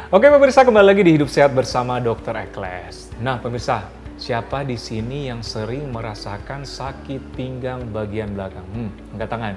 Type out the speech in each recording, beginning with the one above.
Oke pemirsa, kembali lagi di Hidup Sehat bersama Dr. Ekles. Nah pemirsa, siapa di sini yang sering merasakan sakit pinggang bagian belakang? Angkat tangan.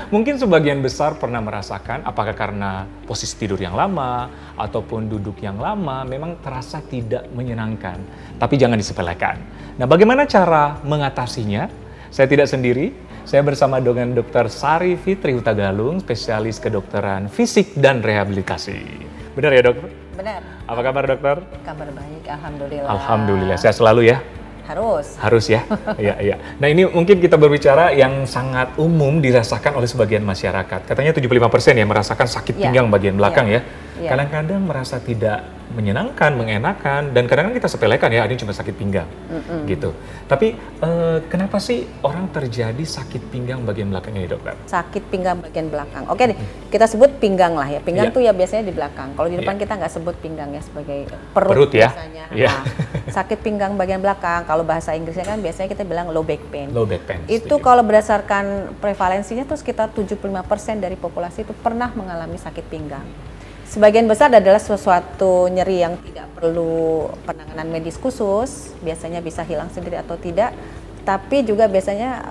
Mungkin sebagian besar pernah merasakan, apakah karena posisi tidur yang lama ataupun duduk yang lama memang terasa tidak menyenangkan. Tapi jangan disepelekan. Nah bagaimana cara mengatasinya? Saya tidak sendiri, saya bersama dengan Dr. Sari Fitri Hutagalung, spesialis kedokteran fisik dan rehabilitasi. Benar ya dokter? Benar. Apa kabar dokter? Kabar baik, alhamdulillah. Alhamdulillah, sehat selalu ya? Harus. Harus ya? Iya. Nah ini mungkin kita berbicara yang sangat umum dirasakan oleh sebagian masyarakat. Katanya 75% ya merasakan sakit pinggang bagian belakang ya. Kadang-kadang merasa tidak menyenangkan, mengenakan, dan kadang-kadang kita sepelekan ya, ini cuma sakit pinggang gitu. Tapi kenapa sih orang terjadi sakit pinggang bagian belakang ini dokter? Sakit pinggang bagian belakang. Oke deh, kita sebut pinggang lah ya. Pinggang tuh ya biasanya di belakang. Kalau di depan kita nggak sebut pinggangnya sebagai perut ya. Biasanya. Nah, sakit pinggang bagian belakang, kalau bahasa Inggrisnya kan biasanya kita bilang low back pain. Low back pain. Itu kalau berdasarkan prevalensinya tuh sekitar 75% dari populasi itu pernah mengalami sakit pinggang. Sebagian besar adalah sesuatu nyeri yang tidak perlu penanganan medis khusus, biasanya bisa hilang sendiri atau tidak, tapi juga biasanya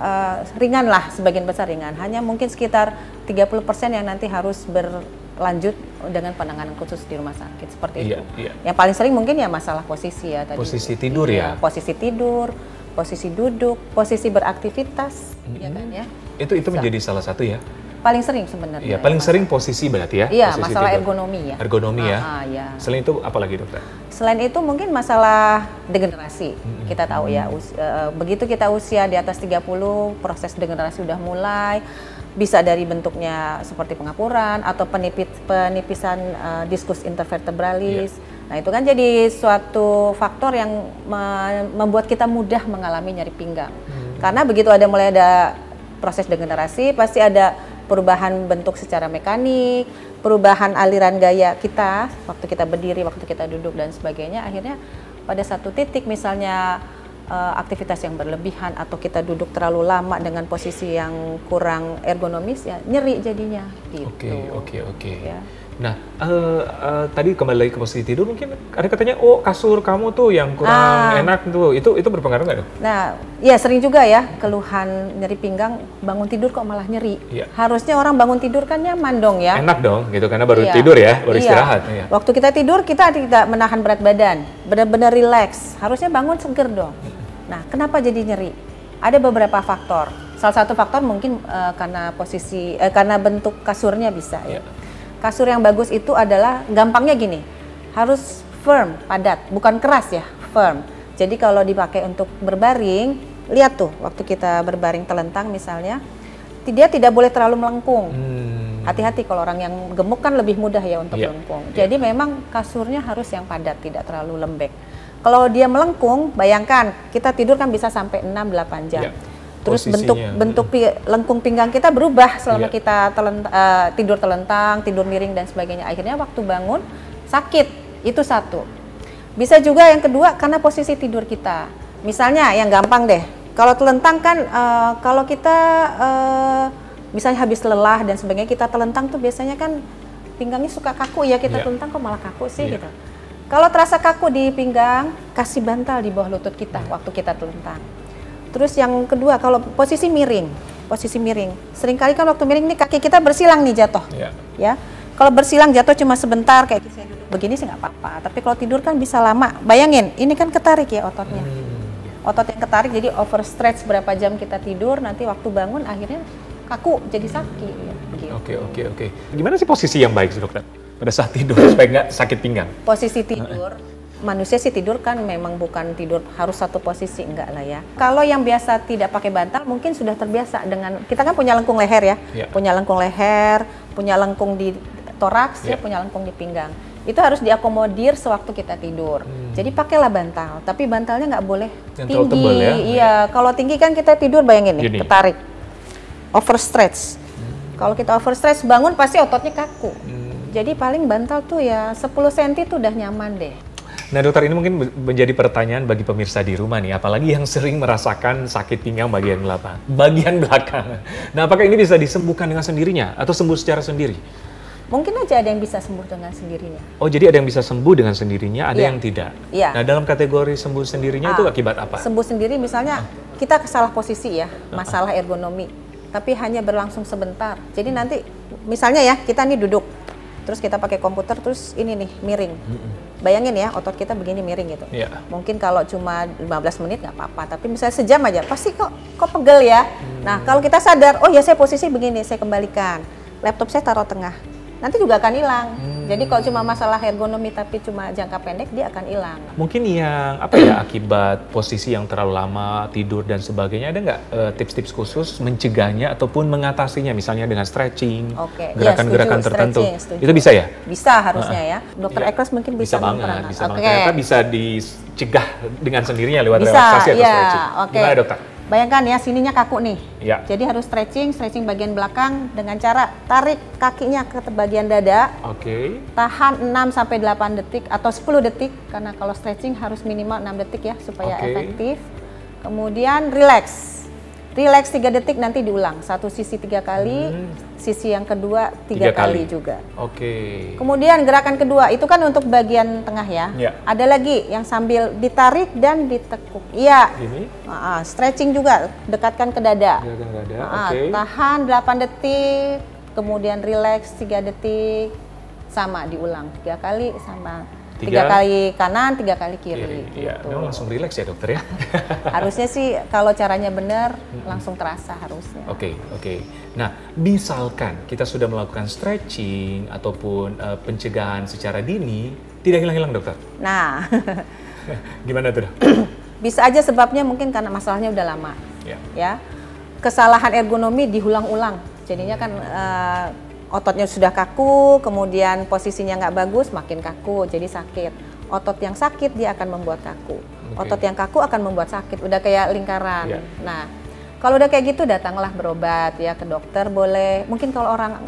ringan lah, sebagian besar ringan. Hanya mungkin sekitar 30% yang nanti harus berlanjut dengan penanganan khusus di rumah sakit, seperti itu. Yang paling sering mungkin ya masalah posisi ya tadi. Posisi tidur ya? Posisi tidur, posisi duduk, posisi beraktivitas, ya kan ya? Itu menjadi salah satu ya? Paling sering sebenarnya. Iya, paling sering posisi berarti ya? Iya, posisi masalah tidur. ergonomi ya. Ergonomi ya? Ya. Selain itu apa lagi dokter? Selain itu mungkin masalah degenerasi. Kita tahu ya, begitu kita usia di atas 30, proses degenerasi udah mulai. Bisa dari bentuknya seperti pengapuran atau penipisan diskus intervertebralis. Nah itu kan jadi suatu faktor yang membuat kita mudah mengalami nyeri pinggang. Karena begitu mulai ada proses degenerasi, pasti ada perubahan bentuk secara mekanik, perubahan aliran gaya kita, waktu kita berdiri, waktu kita duduk dan sebagainya. Akhirnya pada satu titik misalnya aktivitas yang berlebihan atau kita duduk terlalu lama dengan posisi yang kurang ergonomis, ya nyeri jadinya. Gitu. Oke. Ya. Nah, tadi kembali lagi ke posisi tidur, mungkin ada katanya, kasur kamu tuh yang kurang enak tuh, itu berpengaruh nggak dong? Nah, ya sering juga ya keluhan nyeri pinggang, bangun tidur kok malah nyeri. Harusnya orang bangun tidur kan nyaman dong ya. Enak dong, gitu karena baru tidur ya, baru istirahat. Waktu kita tidur kita tidak menahan berat badan, benar-benar rileks. Harusnya bangun seger dong. Nah, kenapa jadi nyeri? Ada beberapa faktor. Salah satu faktor mungkin karena karena bentuk kasurnya bisa ya. Kasur yang bagus itu adalah gampangnya gini, harus firm, padat, bukan keras ya, firm. Jadi kalau dipakai untuk berbaring, lihat tuh waktu kita berbaring telentang misalnya, dia tidak boleh terlalu melengkung. Hati-hati kalau orang yang gemuk kan lebih mudah ya untuk melengkung. Jadi memang kasurnya harus yang padat, tidak terlalu lembek. Kalau dia melengkung, bayangkan kita tidur kan bisa sampai 6-8 jam. Terus bentuk lengkung pinggang kita berubah selama kita tidur telentang, tidur miring dan sebagainya. Akhirnya waktu bangun sakit, itu satu. Bisa juga yang kedua karena posisi tidur kita. Misalnya yang gampang deh, kalau telentang kan kalau kita misalnya habis lelah dan sebagainya, kita telentang tuh biasanya kan pinggangnya suka kaku ya, kita telentang kok malah kaku sih gitu. Kalau terasa kaku di pinggang, kasih bantal di bawah lutut kita waktu kita telentang. Terus yang kedua, kalau posisi miring, seringkali kan waktu miring nih kaki kita bersilang nih jatuh, ya. Kalau bersilang jatuh cuma sebentar, kayak saya duduk begini sih nggak apa-apa. Tapi kalau tidur kan bisa lama. Bayangin, ini kan ketarik ya ototnya, otot yang ketarik, jadi overstretch berapa jam kita tidur, nanti waktu bangun akhirnya kaku, jadi sakit. Gitu. Oke. Gimana sih posisi yang baik sih dokter pada saat tidur supaya nggak sakit pinggang? Posisi tidur. Manusia sih tidur kan memang bukan tidur harus satu posisi, enggak lah ya. Kalau yang biasa tidak pakai bantal mungkin sudah terbiasa dengan, kita kan punya lengkung leher ya, punya lengkung leher, punya lengkung di toraks, punya lengkung di pinggang. Itu harus diakomodir sewaktu kita tidur. Jadi pakailah bantal, tapi bantalnya nggak boleh yang tinggi. Tebal ya? Iya, kalau tinggi kan kita tidur bayangin nih, ketarik, overstretch. Kalau kita overstretch bangun pasti ototnya kaku. Jadi paling bantal tuh ya 10 cm tuh udah nyaman deh. Nah dokter, ini mungkin menjadi pertanyaan bagi pemirsa di rumah nih, apalagi yang sering merasakan sakit pinggang bagian belakang. Nah apakah ini bisa disembuhkan dengan sendirinya atau sembuh secara sendiri? Mungkin aja ada yang bisa sembuh dengan sendirinya. Oh, jadi ada yang bisa sembuh dengan sendirinya, ada Iya. yang tidak. Iya. Nah, dalam kategori sembuh sendirinya itu akibat apa? Sembuh sendiri misalnya kita salah posisi ya, masalah ergonomi, tapi hanya berlangsung sebentar. Jadi nanti misalnya ya, kita nih duduk, terus kita pakai komputer, terus ini nih miring. Bayangin ya, otot kita begini miring gitu. Iya. Mungkin kalau cuma 15 menit nggak apa-apa, tapi misalnya sejam aja, pasti kok pegel ya. Nah, kalau kita sadar, oh ya saya posisi begini, saya kembalikan. Laptop saya taruh tengah. Nanti juga akan hilang. Jadi kalau cuma masalah ergonomi tapi cuma jangka pendek, dia akan hilang. Mungkin yang apa ya, akibat posisi yang terlalu lama, tidur dan sebagainya, ada nggak tips-tips khusus mencegahnya ataupun mengatasinya, misalnya dengan stretching, Oke, gerakan-gerakan ya, tertentu. setuju. Itu bisa ya? Bisa harusnya ya. Dokter Iya. Eklas mungkin bisa banget, memperankan. bisa banget. Oke. Ternyata bisa dicegah dengan sendirinya lewat Bisa, relaksasi atau ya. stretching. Oke. Gimana dokter? Bayangkan ya, sininya kaku nih. Ya. Jadi harus stretching bagian belakang dengan cara tarik kakinya ke bagian dada. Oke. Tahan 6-8 detik atau 10 detik, karena kalau stretching harus minimal 6 detik ya supaya Oke. efektif. Kemudian relax 3 detik, nanti diulang. Satu sisi 3 kali, sisi yang kedua 3 kali juga. Oke. Kemudian gerakan kedua, itu kan untuk bagian tengah ya. Ya. Ada lagi yang sambil ditarik dan ditekuk. Iya. Ini Stretching juga, dekatkan ke dada. gerakan dada. Oke. Tahan 8 detik, kemudian relax 3 detik, sama diulang 3 kali, sama 3 kali kanan, 3 kali kiri. Iya, Gitu. memang langsung rileks ya dokter ya. Harusnya sih kalau caranya benar langsung terasa harusnya. Oke. Nah, misalkan kita sudah melakukan stretching ataupun pencegahan secara dini, tidak hilang-hilang dokter. Nah, Gimana tuh dok? bisa aja sebabnya mungkin karena masalahnya udah lama. Ya. Ya. Kesalahan ergonomi diulang-ulang. Jadinya kan ototnya sudah kaku, kemudian posisinya nggak bagus, makin kaku, jadi sakit. Otot yang sakit dia akan membuat kaku. Otot yang kaku akan membuat sakit. Udah kayak lingkaran. Iya. Nah, kalau udah kayak gitu datanglah berobat ya ke dokter boleh. Mungkin kalau orang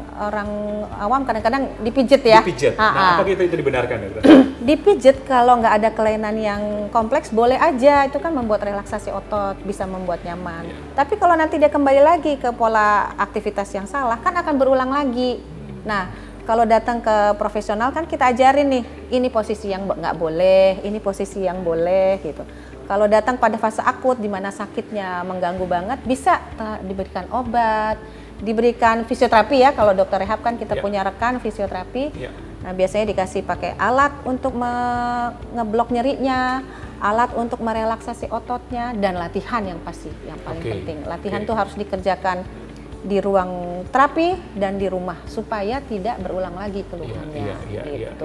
awam kadang-kadang dipijet ya. Dipijet. Nah, apakah itu dibenarkan dokter? Dipijet kalau nggak ada kelainan yang kompleks boleh aja, itu kan membuat relaksasi otot, bisa membuat nyaman. Tapi kalau nanti dia kembali lagi ke pola aktivitas yang salah, kan akan berulang lagi. Nah, kalau datang ke profesional kan kita ajarin nih, ini posisi yang nggak boleh, ini posisi yang boleh gitu. Kalau datang pada fase akut di mana sakitnya mengganggu banget, bisa diberikan obat, diberikan fisioterapi ya. Kalau dokter rehab kan kita punya rekan fisioterapi. Nah, biasanya dikasih pakai alat untuk ngeblok nyerinya, alat untuk merelaksasi ototnya, dan latihan yang pasti, yang paling penting. Latihan tuh harus dikerjakan di ruang terapi dan di rumah supaya tidak berulang lagi keluhannya. Iya.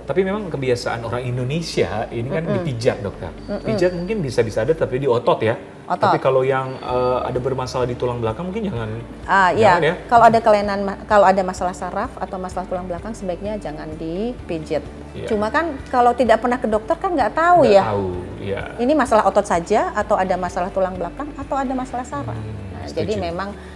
Tapi memang kebiasaan orang Indonesia ini kan dipijat dokter. Pijat mungkin bisa ada tapi di otot ya. Tapi kalau yang ada bermasalah di tulang belakang mungkin jangan. Iya. Ya. Kalau ada kelainan, kalau ada masalah saraf atau masalah tulang belakang sebaiknya jangan dipijit. Iya. Cuma kan kalau tidak pernah ke dokter kan nggak tahu Nggak ya. tahu, ya. Ini masalah otot saja atau ada masalah tulang belakang atau ada masalah saraf. Jadi memang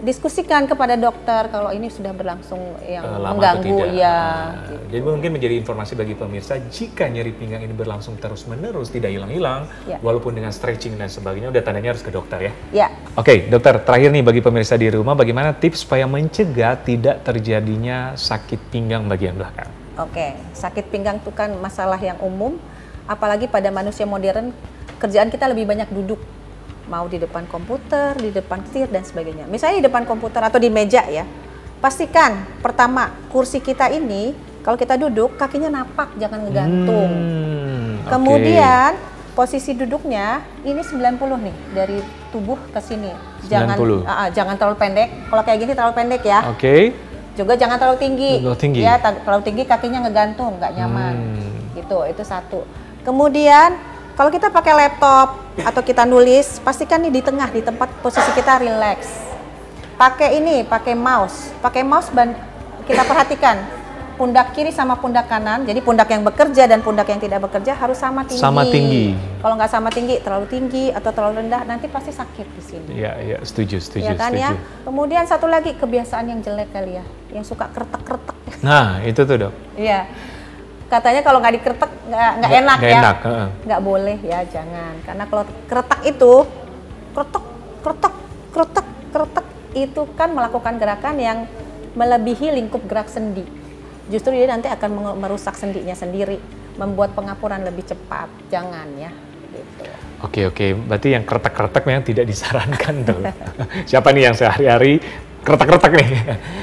diskusikan kepada dokter kalau ini sudah berlangsung yang mengganggu ya. Jadi mungkin menjadi informasi bagi pemirsa, jika nyeri pinggang ini berlangsung terus-menerus tidak hilang-hilang, walaupun dengan stretching dan sebagainya, udah tandanya harus ke dokter ya. Ya. Oke, dokter, terakhir nih bagi pemirsa di rumah, bagaimana tips supaya mencegah tidak terjadinya sakit pinggang bagian belakang? Oke, sakit pinggang itu kan masalah yang umum, apalagi pada manusia modern, kerjaan kita lebih banyak duduk. Mau di depan komputer, di depan setir dan sebagainya. Misalnya di depan komputer atau di meja ya. Pastikan pertama kursi kita ini kalau kita duduk kakinya napak, jangan ngegantung. Kemudian posisi duduknya ini 90 nih dari tubuh ke sini. Jangan terlalu pendek. Kalau kayak gini terlalu pendek ya. Juga jangan terlalu tinggi. Ya, terlalu tinggi kakinya ngegantung, nggak nyaman. Gitu, itu satu. Kemudian kalau kita pakai laptop atau kita nulis, pastikan nih di tengah, di tempat posisi kita relax. Pakai mouse. Kita perhatikan pundak kiri sama pundak kanan. Jadi pundak yang bekerja dan pundak yang tidak bekerja harus sama tinggi. Sama tinggi. Kalau nggak sama tinggi, terlalu tinggi atau terlalu rendah, nanti pasti sakit di sini. Iya, setuju. Ya kan ya. Kemudian satu lagi kebiasaan yang jelek kali ya, yang suka kretek-kretek. Nah, itu tuh dok. Iya. Katanya kalau nggak dikretek nggak enak ya. Nggak boleh ya, jangan. Karena kalau kretek itu kretek itu kan melakukan gerakan yang melebihi lingkup gerak sendi. Justru dia nanti akan merusak sendinya sendiri, membuat pengapuran lebih cepat. Jangan ya. Gitu. Oke, berarti yang kretek-kretek memang tidak disarankan tuh. Siapa nih yang sehari-hari kretek-kretek nih?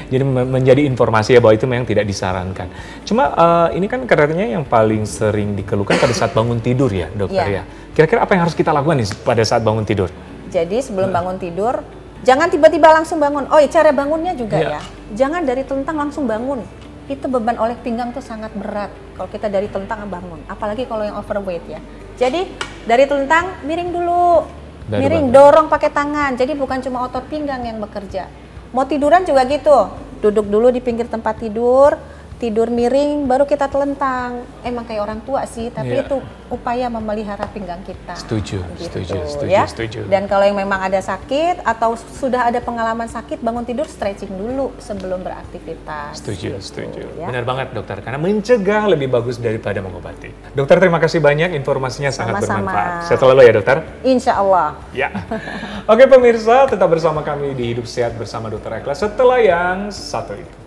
Jadi menjadi informasi ya bahwa itu memang tidak disarankan. Cuma ini kan katanya yang paling sering dikeluhkan pada saat bangun tidur ya, dokter ya. Kira-kira apa yang harus kita lakukan nih pada saat bangun tidur? Jadi sebelum bangun tidur, jangan tiba-tiba langsung bangun. Oh, cara bangunnya juga ya. Jangan dari telentang langsung bangun. Itu beban oleh pinggang tuh sangat berat kalau kita dari telentang bangun. Apalagi kalau yang overweight ya. Jadi dari telentang miring dulu. Miring, dorong pakai tangan. Jadi bukan cuma otot pinggang yang bekerja. Mau tiduran juga gitu. Duduk dulu di pinggir tempat tidur, tidur miring, baru kita telentang. Emang kayak orang tua sih, tapi itu upaya memelihara pinggang kita. Setuju. Dan kalau yang memang ada sakit atau sudah ada pengalaman sakit, bangun tidur stretching dulu sebelum beraktivitas. Setuju. Ya. Benar banget dokter, karena mencegah lebih bagus daripada mengobati. Dokter, terima kasih banyak, informasinya sangat bermanfaat. Sehat selalu ya dokter. Insya Allah. Ya. Oke pemirsa, tetap bersama kami di Hidup Sehat bersama Dr. Ikhlas setelah yang satu ini.